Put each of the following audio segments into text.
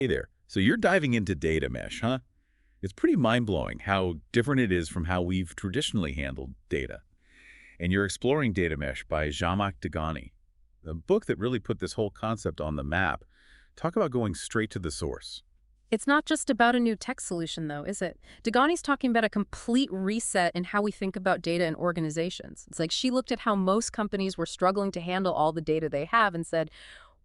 Hey there. So you're diving into data mesh, huh? It's pretty mind-blowing how different it is from how we've traditionally handled data. And you're exploring data mesh by Zhamak Dehghani, a book that really put this whole concept on the map. Talk about going straight to the source. It's not just about a new tech solution, though, is it? Degani's talking about a complete reset in how we think about data in organizations. It's like she looked at how most companies were struggling to handle all the data they have and said,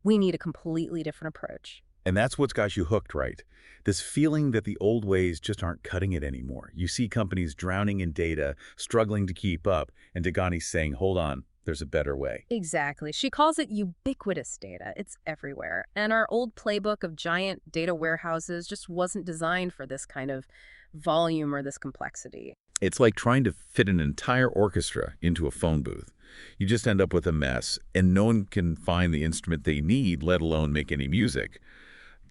we need a completely different approach. And that's what's got you hooked, right? This feeling that the old ways just aren't cutting it anymore. You see companies drowning in data, struggling to keep up, and Dehghani's saying, hold on, there's a better way. Exactly. She calls it ubiquitous data. It's everywhere. And our old playbook of giant data warehouses just wasn't designed for this kind of volume or this complexity. It's like trying to fit an entire orchestra into a phone booth. You just end up with a mess, and no one can find the instrument they need, let alone make any music.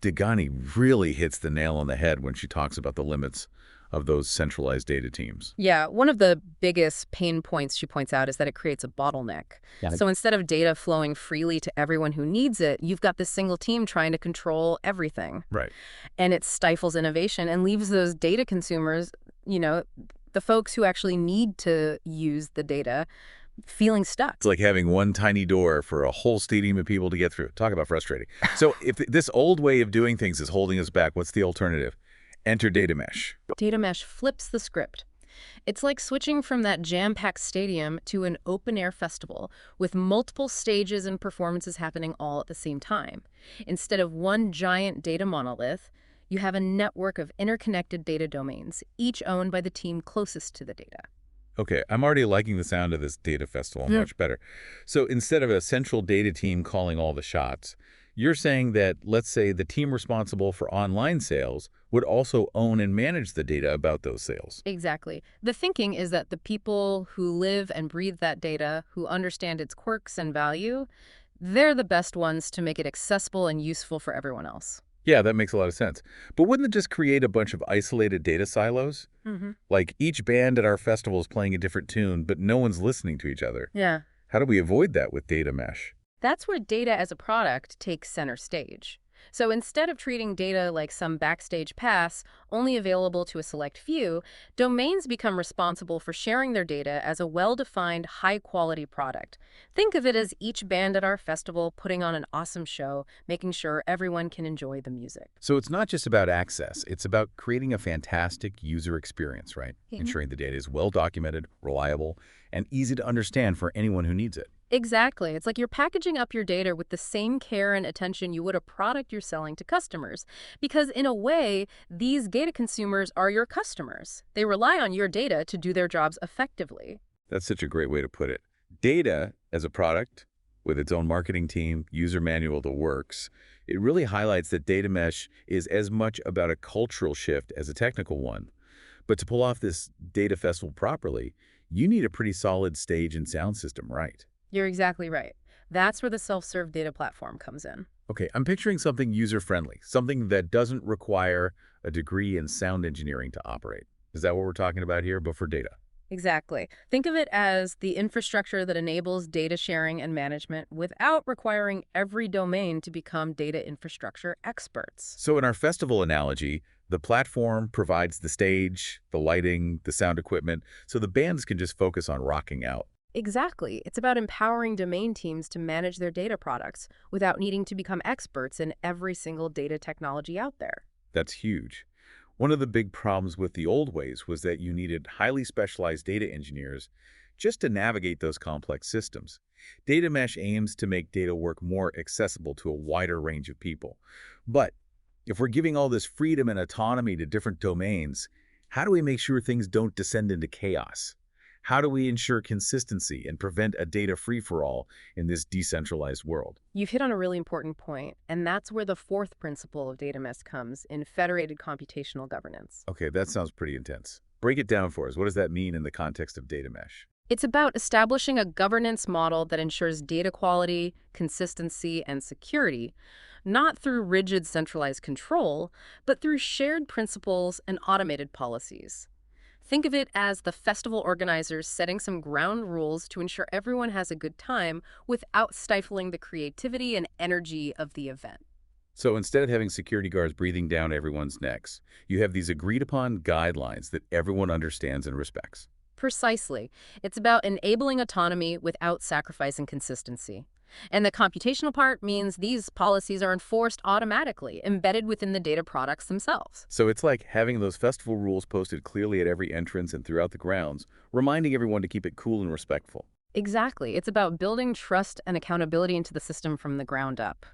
Dehghani really hits the nail on the head when she talks about the limits of those centralized data teams. Yeah, one of the biggest pain points she points out is that it creates a bottleneck. Yeah. So instead of data flowing freely to everyone who needs it, you've got this single team trying to control everything. Right. And it stifles innovation and leaves those data consumers, the folks who actually need to use the data, feeling stuck. It's like having one tiny door for a whole stadium of people to get through. Talk about frustrating. So if this old way of doing things is holding us back, what's the alternative? Enter data mesh. Data mesh flips the script. It's like switching from that jam-packed stadium to an open-air festival with multiple stages and performances happening all at the same time. Instead of one giant data monolith, you have a network of interconnected data domains, each owned by the team closest to the data. Okay, I'm already liking the sound of this data festival much better. So instead of a central data team calling all the shots, you're saying that, let's say, the team responsible for online sales would also own and manage the data about those sales. Exactly. The thinking is that the people who live and breathe that data, who understand its quirks and value, they're the best ones to make it accessible and useful for everyone else. Yeah, that makes a lot of sense. But wouldn't it just create a bunch of isolated data silos? Like each band at our festival is playing a different tune, but no one's listening to each other. Yeah. How do we avoid that with data mesh? That's where data as a product takes center stage. So instead of treating data like some backstage pass only available to a select few, domains become responsible for sharing their data as a well-defined, high-quality product. Think of it as each band at our festival putting on an awesome show, making sure everyone can enjoy the music. So it's not just about access. It's about creating a fantastic user experience, right? Ensuring the data is well documented, reliable, and easy to understand for anyone who needs it. Exactly. It's like you're packaging up your data with the same care and attention you would a product you're selling to customers. Because in a way, these data consumers are your customers. They rely on your data to do their jobs effectively. That's such a great way to put it. Data as a product with its own marketing team, user manual, the works, it really highlights that data mesh is as much about a cultural shift as a technical one. But to pull off this data festival properly, you need a pretty solid stage and sound system, right? You're exactly right. That's where the self-serve data platform comes in. Okay, I'm picturing something user-friendly, something that doesn't require a degree in sound engineering to operate. Is that what we're talking about here, but for data? Exactly. Think of it as the infrastructure that enables data sharing and management without requiring every domain to become data infrastructure experts. So in our festival analogy, the platform provides the stage, the lighting, the sound equipment, so the bands can just focus on rocking out. Exactly. It's about empowering domain teams to manage their data products without needing to become experts in every single data technology out there. That's huge. One of the big problems with the old ways was that you needed highly specialized data engineers just to navigate those complex systems. Data mesh aims to make data work more accessible to a wider range of people. But if we're giving all this freedom and autonomy to different domains, how do we make sure things don't descend into chaos? How do we ensure consistency and prevent a data free-for-all in this decentralized world? You've hit on a really important point, and that's where the fourth principle of data mesh comes in federated computational governance. Okay, that sounds pretty intense. Break it down for us. What does that mean in the context of data mesh? It's about establishing a governance model that ensures data quality, consistency, and security, not through rigid centralized control, but through shared principles and automated policies. Think of it as the festival organizers setting some ground rules to ensure everyone has a good time without stifling the creativity and energy of the event. So instead of having security guards breathing down everyone's necks, you have these agreed-upon guidelines that everyone understands and respects. Precisely. It's about enabling autonomy without sacrificing consistency. And the computational part means these policies are enforced automatically, embedded within the data products themselves. So it's like having those festival rules posted clearly at every entrance and throughout the grounds, reminding everyone to keep it cool and respectful. Exactly. It's about building trust and accountability into the system from the ground up.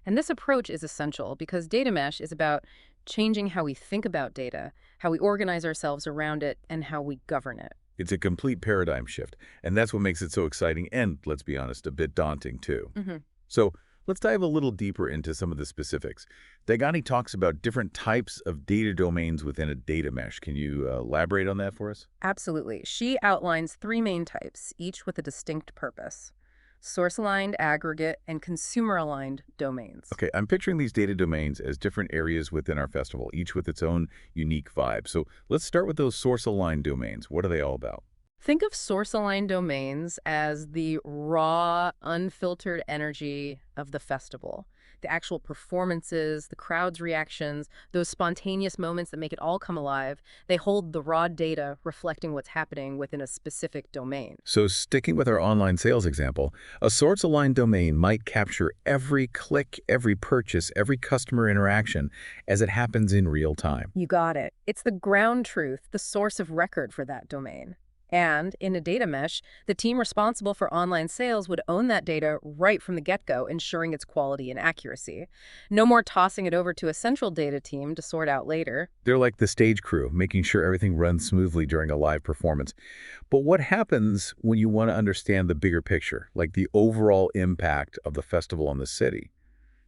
And this approach is essential because data mesh is about changing how we think about data, how we organize ourselves around it, and how we govern it. It's a complete paradigm shift, and that's what makes it so exciting and, let's be honest, a bit daunting too. Mhm. So let's dive a little deeper into some of the specifics. Dehghani talks about different types of data domains within a data mesh. Can you elaborate on that for us? Absolutely. She outlines three main types, each with a distinct purpose: source-aligned, aggregate, and consumer-aligned domains. Okay, I'm picturing these data domains as different areas within our festival, each with its own unique vibe. So let's start with those source-aligned domains. What are they all about? Think of source-aligned domains as the raw, unfiltered energy of the festival. The actual performances, the crowd's reactions, those spontaneous moments that make it all come alive, they hold the raw data reflecting what's happening within a specific domain. So sticking with our online sales example, a source-aligned domain might capture every click, every purchase, every customer interaction as it happens in real time. You got it. It's the ground truth, the source of record for that domain. And in a data mesh, the team responsible for online sales would own that data right from the get-go, ensuring its quality and accuracy. No more tossing it over to a central data team to sort out later. They're like the stage crew, making sure everything runs smoothly during a live performance. But what happens when you want to understand the bigger picture, like the overall impact of the festival on the city?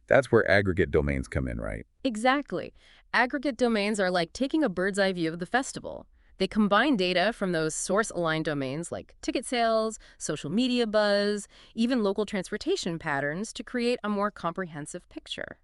That's where aggregate domains come in, right? Exactly. Aggregate domains are like taking a bird's eye view of the festival. They combine data from those source-aligned domains like ticket sales, social media buzz, even local transportation patterns to create a more comprehensive picture.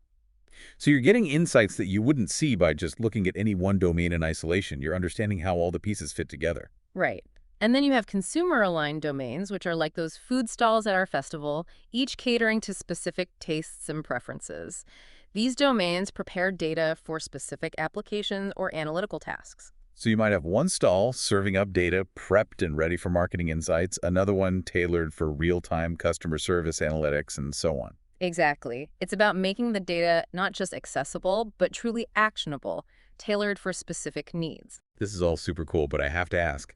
So you're getting insights that you wouldn't see by just looking at any one domain in isolation. You're understanding how all the pieces fit together. Right. And then you have consumer-aligned domains, which are like those food stalls at our festival, each catering to specific tastes and preferences. These domains prepare data for specific applications or analytical tasks. So you might have one stall serving up data prepped and ready for marketing insights, another one tailored for real-time customer service analytics, and so on. Exactly. It's about making the data not just accessible, but truly actionable, tailored for specific needs. This is all super cool, but I have to ask,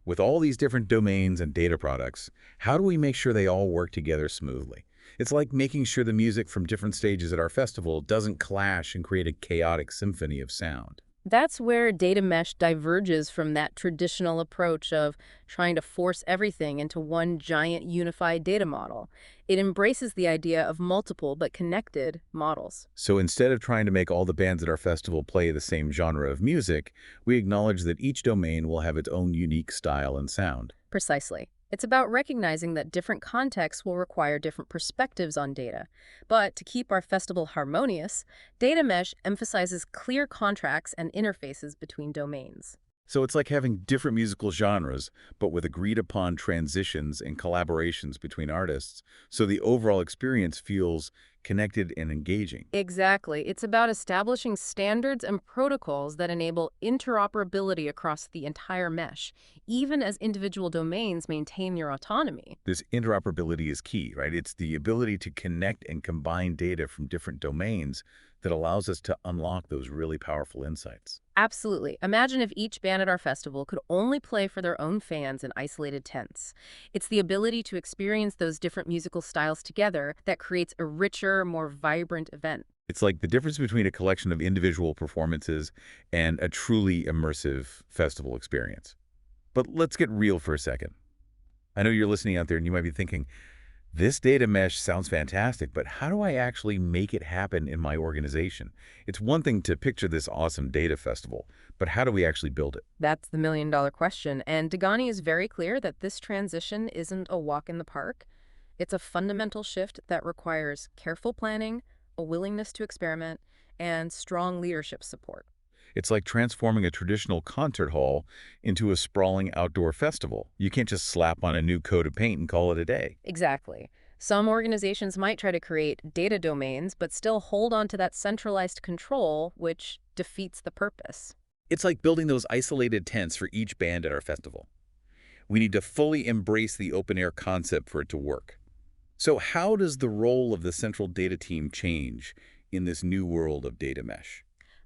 with all these different domains and data products, how do we make sure they all work together smoothly? It's like making sure the music from different stages at our festival doesn't clash and create a chaotic symphony of sound. That's where data mesh diverges from that traditional approach of trying to force everything into one giant unified data model. It embraces the idea of multiple but connected models. So instead of trying to make all the bands at our festival play the same genre of music, we acknowledge that each domain will have its own unique style and sound. Precisely. It's about recognizing that different contexts will require different perspectives on data. But to keep our festival harmonious, data mesh emphasizes clear contracts and interfaces between domains. So it's like having different musical genres, but with agreed-upon transitions and collaborations between artists, so the overall experience feels connected and engaging. Exactly. It's about establishing standards and protocols that enable interoperability across the entire mesh, even as individual domains maintain their autonomy. This interoperability is key, right? It's the ability to connect and combine data from different domains that allows us to unlock those really powerful insights. Absolutely. Imagine if each band at our festival could only play for their own fans in isolated tents. It's the ability to experience those different musical styles together that creates a richer, more vibrant event. It's like the difference between a collection of individual performances and a truly immersive festival experience. But let's get real for a second. I know you're listening out there and you might be thinking, this data mesh sounds fantastic, but how do I actually make it happen in my organization? It's one thing to picture this awesome data festival, but how do we actually build it? That's the million-dollar question, and Dehghani is very clear that this transition isn't a walk in the park. It's a fundamental shift that requires careful planning, a willingness to experiment, and strong leadership support. It's like transforming a traditional concert hall into a sprawling outdoor festival. You can't just slap on a new coat of paint and call it a day. Exactly. Some organizations might try to create data domains, but still hold on to that centralized control, which defeats the purpose. It's like building those isolated tents for each band at our festival. We need to fully embrace the open-air concept for it to work. So how does the role of the central data team change in this new world of data mesh?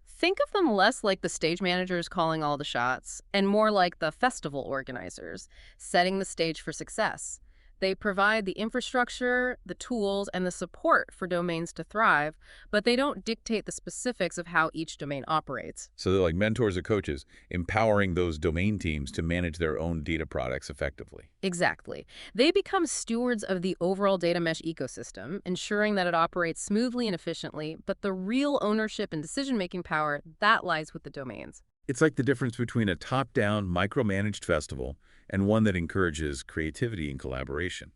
Think of them less like the stage managers calling all the shots and more like the festival organizers, setting the stage for success. They provide the infrastructure, the tools, and the support for domains to thrive, but they don't dictate the specifics of how each domain operates. So they're like mentors or coaches, empowering those domain teams to manage their own data products effectively. Exactly. They become stewards of the overall data mesh ecosystem, ensuring that it operates smoothly and efficiently, but the real ownership and decision-making power, that lies with the domains. It's like the difference between a top-down, micromanaged festival and one that encourages creativity and collaboration.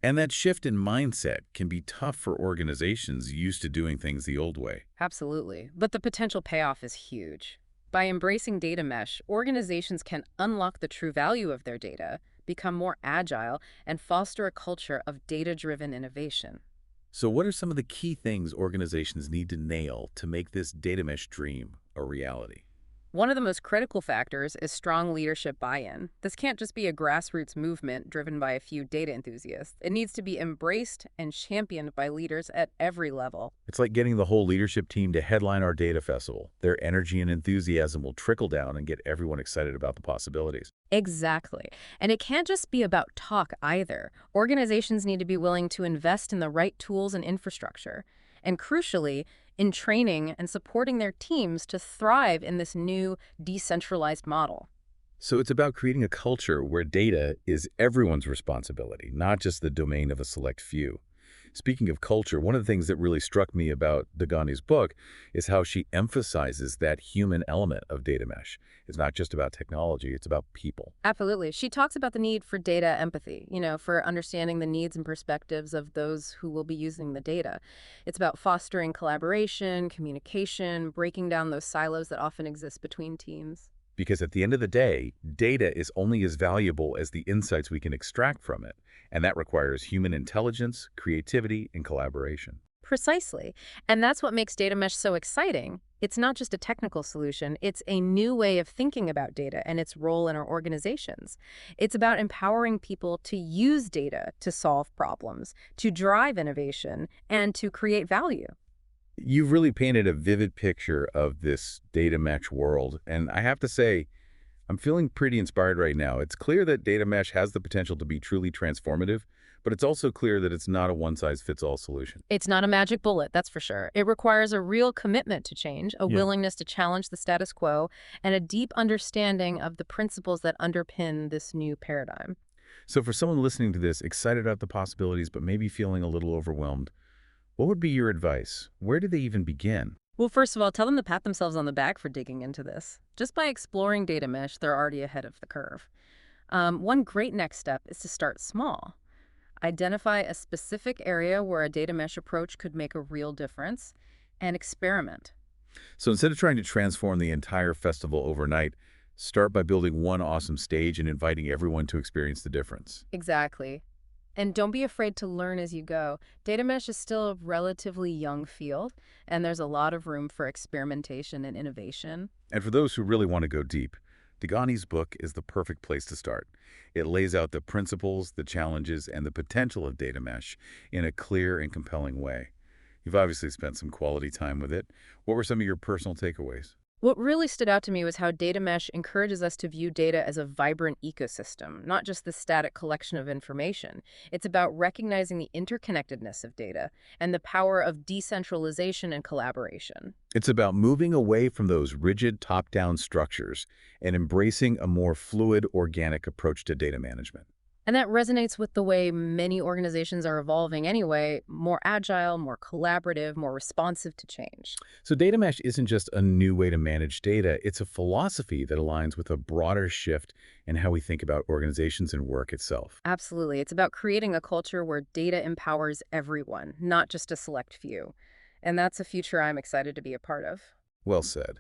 And that shift in mindset can be tough for organizations used to doing things the old way. Absolutely. But the potential payoff is huge. By embracing data mesh, organizations can unlock the true value of their data, become more agile, and foster a culture of data-driven innovation. So what are some of the key things organizations need to nail to make this data mesh dream a reality? One of the most critical factors is strong leadership buy-in. This can't just be a grassroots movement driven by a few data enthusiasts. It needs to be embraced and championed by leaders at every level. It's like getting the whole leadership team to headline our data festival. Their energy and enthusiasm will trickle down and get everyone excited about the possibilities. Exactly. And it can't just be about talk either. Organizations need to be willing to invest in the right tools and infrastructure. And crucially, in training and supporting their teams to thrive in this new decentralized model. So it's about creating a culture where data is everyone's responsibility, not just the domain of a select few. Speaking of culture, one of the things that really struck me about Dehghani's book is how she emphasizes that human element of data mesh. It's not just about technology, it's about people. Absolutely. She talks about the need for data empathy, for understanding the needs and perspectives of those who will be using the data. It's about fostering collaboration, communication, breaking down those silos that often exist between teams. Because at the end of the day, data is only as valuable as the insights we can extract from it, and that requires human intelligence, creativity, and collaboration. Precisely. And that's what makes data mesh so exciting. It's not just a technical solution, it's a new way of thinking about data and its role in our organizations. It's about empowering people to use data to solve problems, to drive innovation, and to create value. You've really painted a vivid picture of this data mesh world, and I have to say, I'm feeling pretty inspired right now. It's clear that data mesh has the potential to be truly transformative, but it's also clear that it's not a one-size-fits-all solution. It's not a magic bullet, that's for sure. It requires a real commitment to change, a Yeah. willingness to challenge the status quo, and a deep understanding of the principles that underpin this new paradigm. So for someone listening to this, excited about the possibilities, but maybe feeling a little overwhelmed, what would be your advice? Where do they even begin? Well, first of all, tell them to pat themselves on the back for digging into this. Just by exploring data mesh, they're already ahead of the curve. One great next step is to start small. Identify a specific area where a data mesh approach could make a real difference and experiment. So instead of trying to transform the entire festival overnight, start by building one awesome stage and inviting everyone to experience the difference. Exactly. And don't be afraid to learn as you go. Data mesh is still a relatively young field, and there's a lot of room for experimentation and innovation. And for those who really want to go deep, Dehghani's book is the perfect place to start. It lays out the principles, the challenges, and the potential of data mesh in a clear and compelling way. You've obviously spent some quality time with it. What were some of your personal takeaways? What really stood out to me was how data mesh encourages us to view data as a vibrant ecosystem, not just the static collection of information. It's about recognizing the interconnectedness of data and the power of decentralization and collaboration. It's about moving away from those rigid top-down structures and embracing a more fluid, organic approach to data management. And that resonates with the way many organizations are evolving anyway, more agile, more collaborative, more responsive to change. So data mesh isn't just a new way to manage data, it's a philosophy that aligns with a broader shift in how we think about organizations and work itself. Absolutely. It's about creating a culture where data empowers everyone, not just a select few. And that's a future I'm excited to be a part of. Well said.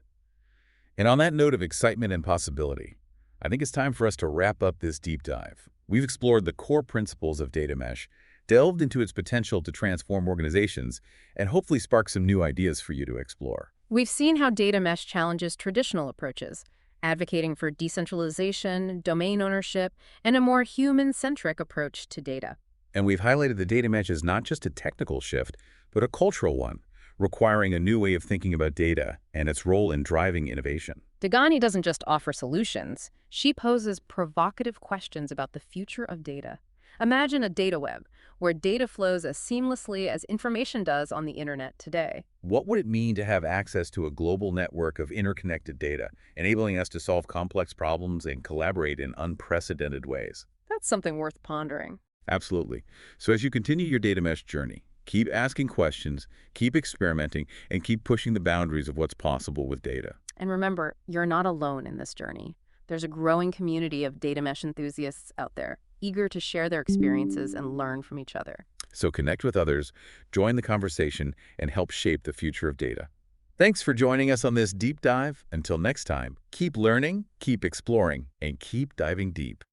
And on that note of excitement and possibility, I think it's time for us to wrap up this deep dive. We've explored the core principles of data mesh, delved into its potential to transform organizations, and hopefully spark some new ideas for you to explore. We've seen how data mesh challenges traditional approaches, advocating for decentralization, domain ownership, and a more human-centric approach to data. And we've highlighted the data mesh as not just a technical shift, but a cultural one, requiring a new way of thinking about data and its role in driving innovation. Dehghani doesn't just offer solutions, she poses provocative questions about the future of data. Imagine a data web, where data flows as seamlessly as information does on the internet today. What would it mean to have access to a global network of interconnected data, enabling us to solve complex problems and collaborate in unprecedented ways? That's something worth pondering. Absolutely. So as you continue your data mesh journey, keep asking questions, keep experimenting, and keep pushing the boundaries of what's possible with data. And remember, you're not alone in this journey. There's a growing community of data mesh enthusiasts out there, eager to share their experiences and learn from each other. So connect with others, join the conversation, and help shape the future of data. Thanks for joining us on this deep dive. Until next time, keep learning, keep exploring, and keep diving deep.